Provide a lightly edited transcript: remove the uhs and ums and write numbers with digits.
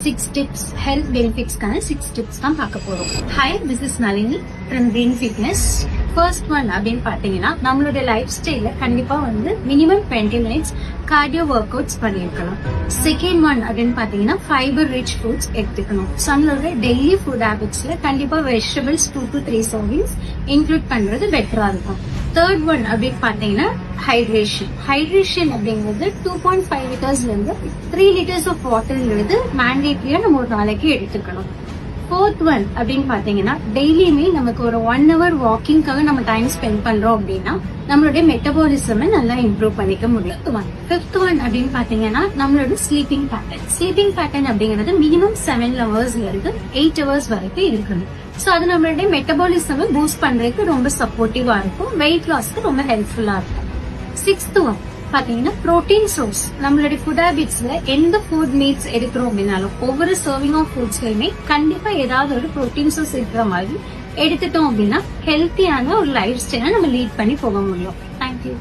6 tips health benefits கான 6 tips தான் பார்க்க போறோம். Hi, this is Nalini from Green Fitness. First one அப்படின்னு பாத்தீங்கன்னா நம்மளோட லைஃப் ஸ்டைல்ல கண்டிப்பா மினிமம் 20 minutes cardio workouts பண்ணிருக்கலாம். செகண்ட் ஒன் அப்படின்னு பாத்தீங்கன்னா ஃபைபர் ரிச் ஃபுட்ஸ் எடுத்துக்கணும். நம்மளோட டெய்லி ஃபுட் ஹேபிட்ஸ்ல கண்டிப்பா வெஜிடபிள்ஸ் 2 to 3 servings இன்க்ளூட் பண்றது பெட்டரா இருக்கும். தேர்ட் ஒன் அப்படின்னு பாத்தீங்கன்னா ஹைட்ரேஷன் அப்படிங்கிறது 2.5 லிட்டர்ஸ்ல இருந்து 3 liters ஆஃப் வாட்டர்ங்கிறது மேண்டேட்டரியா நம்ம ஒரு நாளைக்கு எடுத்துக்கணும். ஃபோர்த் ஒன் அப்படின்னு பாத்தீங்கன்னா டெய்லியுமே நமக்கு ஒரு 1 hour வாக்கிங்காக நம்ம டைம் ஸ்பெண்ட் பண்றோம் அப்படின்னா நம்மளுடைய மெட்டபாலிசம் நல்லா இம்ப்ரூவ் பண்ணிக்க முடியும். ஃபிஃப்த் ஒன் அப்படின்னு பாத்தீங்கன்னா நம்மளோட ஸ்லீப்பிங் பேட்டர்ன் அப்படிங்கிறது மினிமம் 7 hours-ல இருந்து 8 hours வரைக்கும் இருக்கணும். சோ அது நம்மளுடைய மெட்டபாலிசம் பூஸ்ட் பண்றதுக்கு ரொம்ப சப்போர்ட்டிவா இருக்கும், வெயிட் லாஸ்க்கு ரொம்ப ஹெல்ப்ஃபுல்லா இருக்கும். சிக்ஸ்த் ஒன் பாத்தீங்கன்னா புரோட்டீன் சோர்ஸ். நம்மளுடைய ஃபுட் ஹேபிட்ஸ்ல எந்த ஃபுட் மீட்ஸ் எடுக்கிறோம் அப்படின்னாலும் ஒவ்வொரு சர்விங் ஆஃப் ஃபுட்ஸ்லயுமே கண்டிப்பா ஏதாவது ஒரு புரோட்டீன் சோர்ஸ் இருக்கிற மாதிரி எடுத்துட்டோம் அப்படின்னா ஹெல்த்தியான ஒரு லைஃப் ஸ்டைலை நம்ம லீட் பண்ணி போக முடியும். தேங்க்யூ.